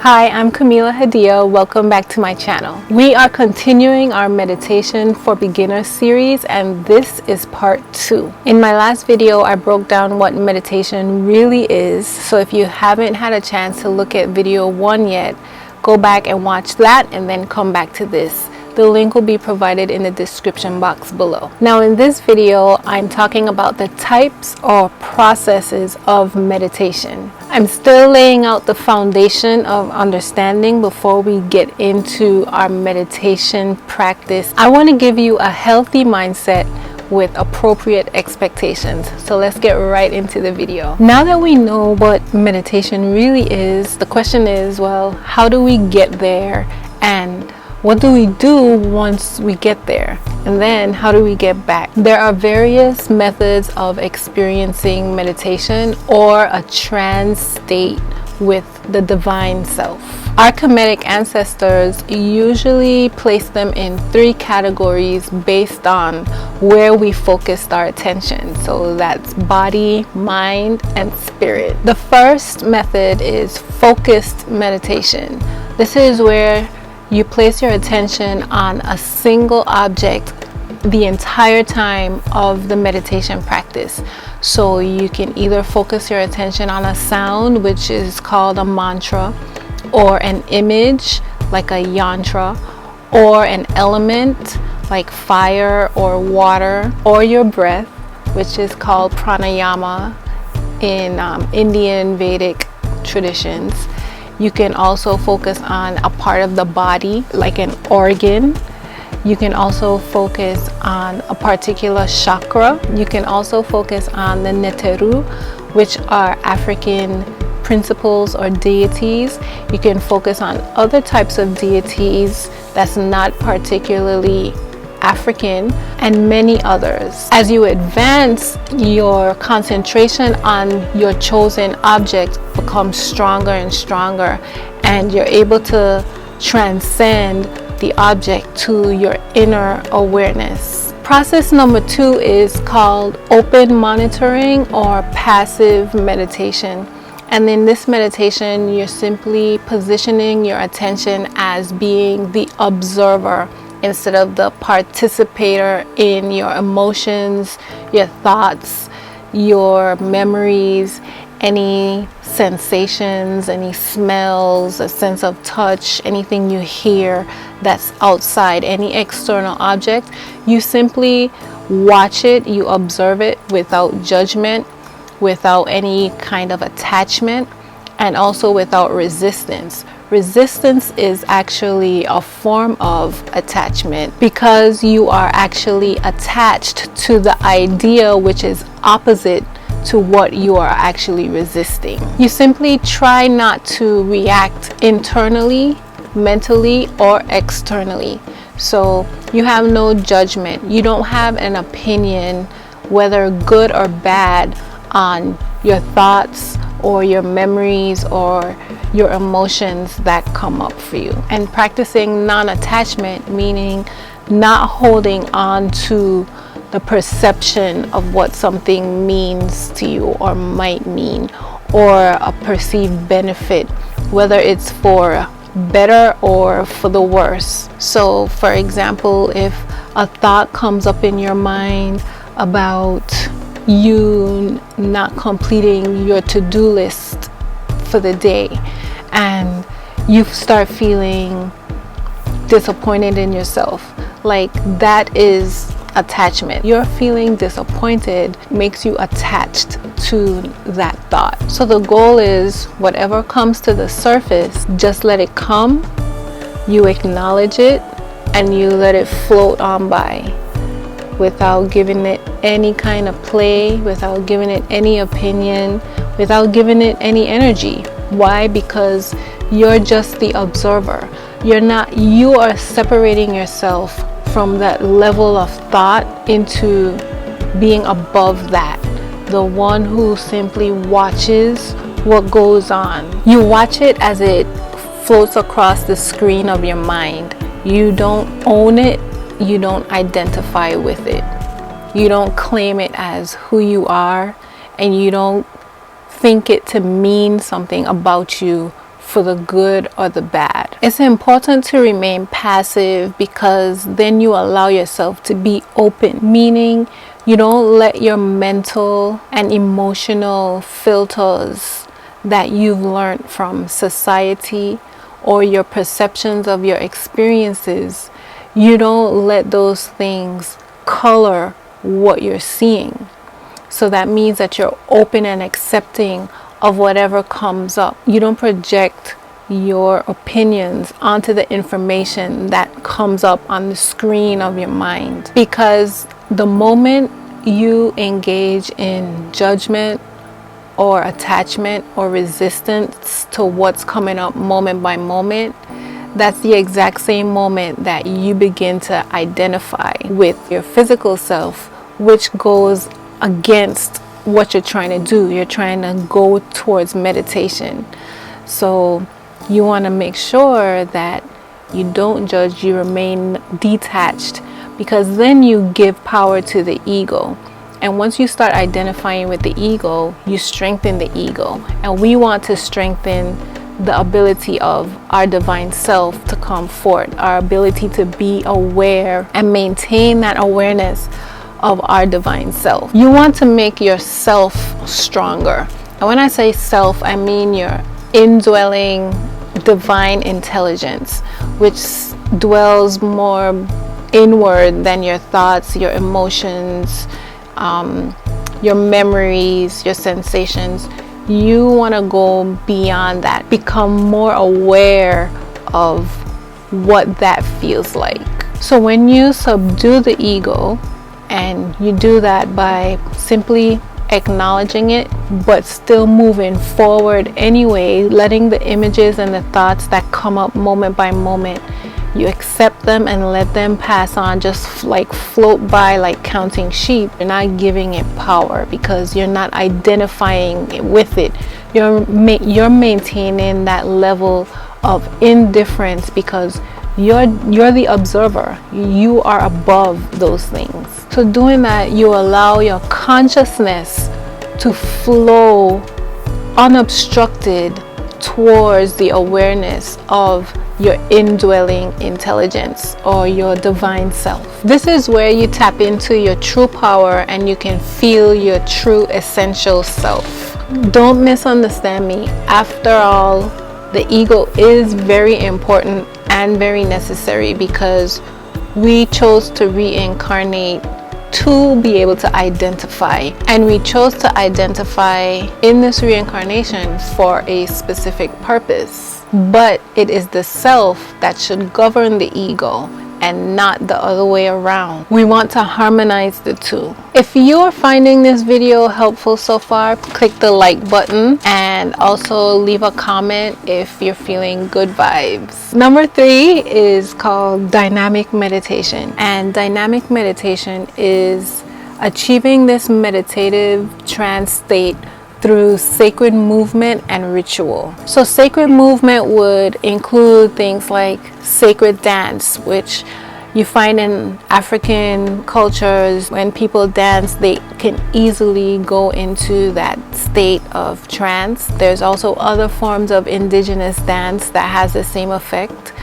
Hi, I'm Camila Hadia. Welcome back to my channel. We are continuing our meditation for beginners series, and this is part 2. In my last video, I broke down what meditation really is. So if you haven't had a chance to look at video 1 yet, go back and watch that and then come back to this. The link will be provided in the description box below. Now in this video, I'm talking about the types or processes of meditation. I'm still laying out the foundation of understanding before we get into our meditation practice. I want to give you a healthy mindset with appropriate expectations. So let's get right into the video. Now that we know what meditation really is, the question is, well, how do we get there, and what do we do once we get there? And then how do we get back? There are various methods of experiencing meditation or a trance state with the divine self. Our Kemetic ancestors usually place them in 3 categories based on where we focused our attention. So that's body, mind, and spirit. The first method is focused meditation. This is where you place your attention on a single object the entire time of the meditation practice. So you can either focus your attention on a sound, which is called a mantra, or an image like a yantra, or an element like fire or water, or your breath, which is called pranayama in Indian Vedic traditions. You can also focus on a part of the body, like an organ. You can also focus on a particular chakra. You can also focus on the neteru, which are African principles or deities. You can focus on other types of deities that's not particularly African, and many others. As you advance, your concentration on your chosen object becomes stronger and stronger, and you're able to transcend the object to your inner awareness. Process number 2 is called open monitoring or passive meditation. And in this meditation, you're simply positioning your attention as being the observer instead of the participator in your emotions, your thoughts, your memories, any sensations, any smells, a sense of touch, anything you hear that's outside, any external object. You simply watch it, you observe it without judgment, without any kind of attachment, and also without resistance. Resistance is actually a form of attachment because you are actually attached to the idea which is opposite to what you are actually resisting. You simply try not to react internally, mentally, or externally. So you have no judgment. You don't have an opinion, whether good or bad, on your thoughts or your memories or your emotions that come up for you. And practicing non-attachment, meaning not holding on to the perception of what something means to you or might mean, or a perceived benefit, whether it's for better or for the worse. So for example, if a thought comes up in your mind about you not completing your to-do list for the day, and you start feeling disappointed in yourself, like that is attachment. You're feeling disappointed makes you attached to that thought. So the goal is, whatever comes to the surface, just let it come, you acknowledge it, and you let it float on by without giving it any kind of play, without giving it any opinion, without giving it any energy. Why? Because you're just the observer. You are separating yourself from that level of thought into being above that, the one who simply watches what goes on. You watch it as it floats across the screen of your mind. You don't own it, you don't identify with it, you don't claim it as who you are, and you don't think it to mean something about you for the good or the bad. It's important to remain passive because then you allow yourself to be open, meaning you don't let your mental and emotional filters that you've learned from society or your perceptions of your experiences, you don't let those things color what you're seeing. So that means that you're open and accepting of whatever comes up. You don't project your opinions onto the information that comes up on the screen of your mind, because the moment you engage in judgment or attachment or resistance to what's coming up moment by moment, that's the exact same moment that you begin to identify with your physical self, which goes against what you're trying to do. You're trying to go towards meditation. So you want to make sure that you don't judge, you remain detached, because then you give power to the ego. And once you start identifying with the ego, you strengthen the ego. And we want to strengthen the ability of our divine self to come forth, our ability to be aware and maintain that awareness of our divine self. You want to make yourself stronger. And when I say self, I mean your indwelling divine intelligence, which dwells more inward than your thoughts, your emotions, your memories, your sensations. You want to go beyond that, become more aware of what that feels like. So when you subdue the ego, and you do that by simply acknowledging it, but still moving forward anyway, letting the images and the thoughts that come up moment by moment, you accept them and let them pass on, just like float by like counting sheep. You're not giving it power because you're not identifying with it. You're maintaining that level of indifference because you're the observer. You are above those things. So doing that, you allow your consciousness to flow unobstructed towards the awareness of your indwelling intelligence or your divine self. This is where you tap into your true power and you can feel your true essential self. Don't misunderstand me. After all, the ego is very important and very necessary because we chose to reincarnate to be able to identify, and we chose to identify in this reincarnation for a specific purpose. But it is the self that should govern the ego and not the other way around. We want to harmonize the two. If you are finding this video helpful so far, click the like button and also leave a comment if you're feeling good vibes. Number 3 is called dynamic meditation, and dynamic meditation is achieving this meditative trance state through sacred movement and ritual. So sacred movement would include things like sacred dance, which you find in African cultures. When people dance, they can easily go into that state of trance. There's also other forms of indigenous dance that has the same effect.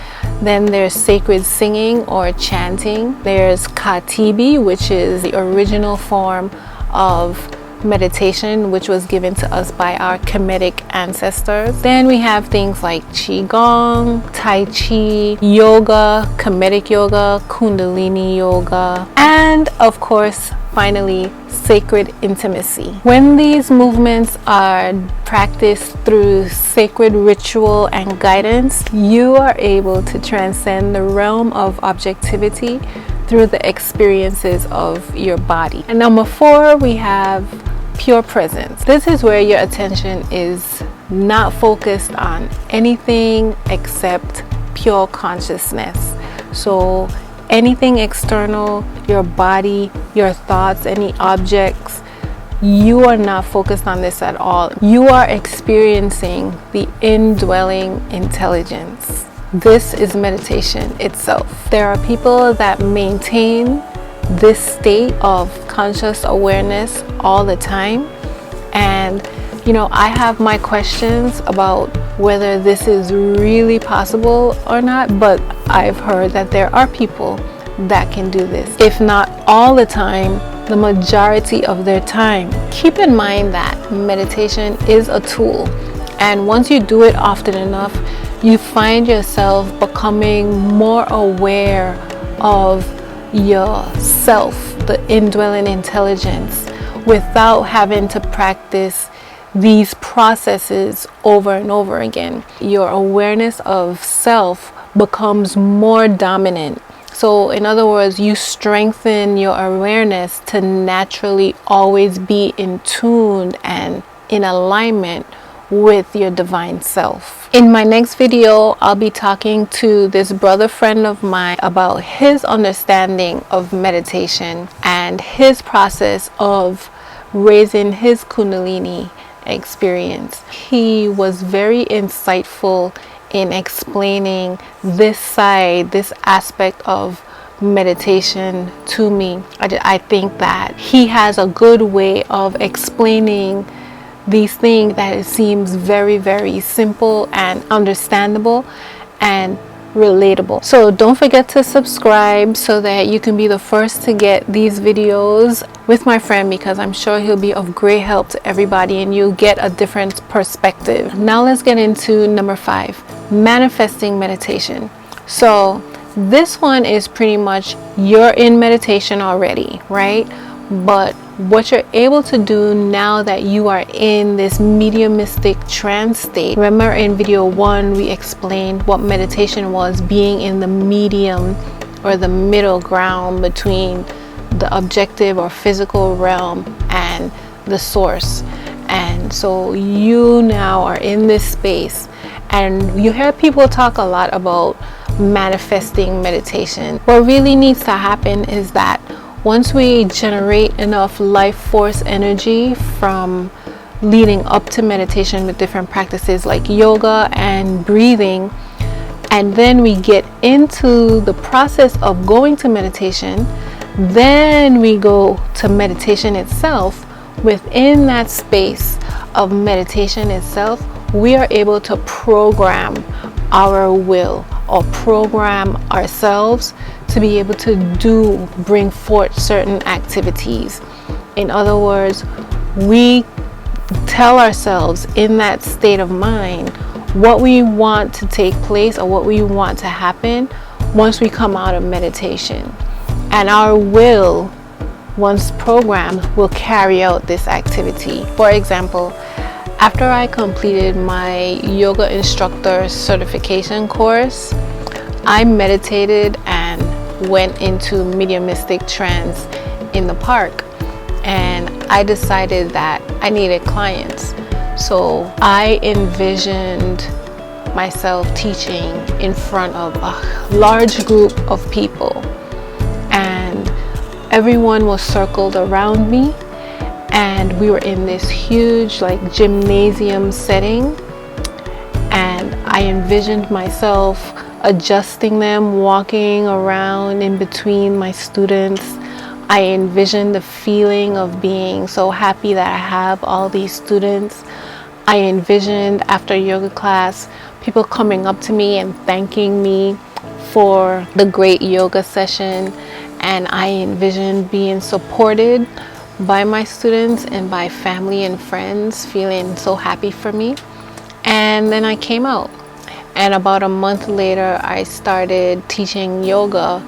Then there's sacred singing or chanting. There's katibi, which is the original form of meditation, which was given to us by our Kemetic ancestors. Then we have things like qigong, tai chi, yoga, Kemetic yoga, kundalini yoga, and of course finally sacred intimacy. When these movements are practiced through sacred ritual and guidance, you are able to transcend the realm of objectivity through the experiences of your body. And number 4, we have pure presence. This is where your attention is not focused on anything except pure consciousness. So anything external, your body, your thoughts, any objects, you are not focused on this at all. You are experiencing the indwelling intelligence. This is meditation itself. There are people that maintain this state of conscious awareness all the time, and You know, I have my questions about whether this is really possible or not, but I've heard that there are people that can do this, if not all the time, the majority of their time. Keep in mind that meditation is a tool, and once you do it often enough, you find yourself becoming more aware of yourself, the indwelling intelligence, without having to practice these processes over and over again. Your awareness of self becomes more dominant. So in other words, you strengthen your awareness to naturally always be in tune and in alignment with your divine self. In my next video, I'll be talking to this brother friend of mine about his understanding of meditation and his process of raising his Kundalini experience. He was very insightful in explaining this side, this aspect of meditation to me. I think that he has a good way of explaining these things that it seems very, very simple and understandable and relatable. So don't forget to subscribe so that you can be the first to get these videos with my friend, because I'm sure he'll be of great help to everybody and you'll get a different perspective. Now let's get into number 5, manifesting meditation. So this one is pretty much you're in meditation already, right? But what you're able to do now that you are in this mediumistic trance state. Remember in video 1 we explained what meditation was, being in the medium or the middle ground between the objective or physical realm and the source. And so you now are in this space, and you hear people talk a lot about manifesting meditation. What really needs to happen is that once we generate enough life force energy from leading up to meditation with different practices like yoga and breathing, and then we get into the process of going to meditation, then we go to meditation itself. Within that space of meditation itself, we are able to program our will or program ourselves to be able to bring forth certain activities. In other words, we tell ourselves in that state of mind what we want to take place or what we want to happen once we come out of meditation. And our will, once programmed, will carry out this activity. For example, after I completed my yoga instructor certification course, I meditated and went into mediumistic trance in the park, and I decided that I needed clients. So I envisioned myself teaching in front of a large group of people, and everyone was circled around me, and we were in this huge like gymnasium setting, and I envisioned myself adjusting them, walking around in between my students. I envisioned the feeling of being so happy that I have all these students. I envisioned after yoga class people coming up to me and thanking me for the great yoga session, and I envisioned being supported by my students and by family and friends, feeling so happy for me. And then I came out, and about a month later I started teaching yoga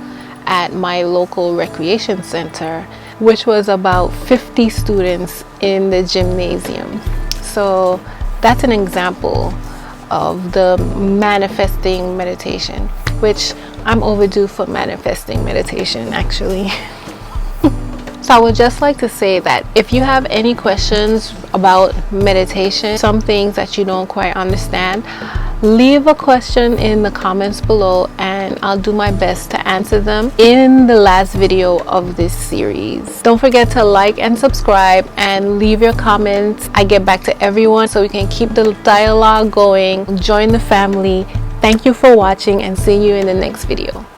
at my local recreation center, which was about 50 students in the gymnasium. So that's an example of the manifesting meditation, which I'm overdue for manifesting meditation actually. So I would just like to say that if you have any questions about meditation, some things that you don't quite understand, leave a question in the comments below and I'll do my best to answer them in the last video of this series. Don't forget to like and subscribe and leave your comments. I get back to everyone so we can keep the dialogue going. Join the family. Thank you for watching and see you in the next video.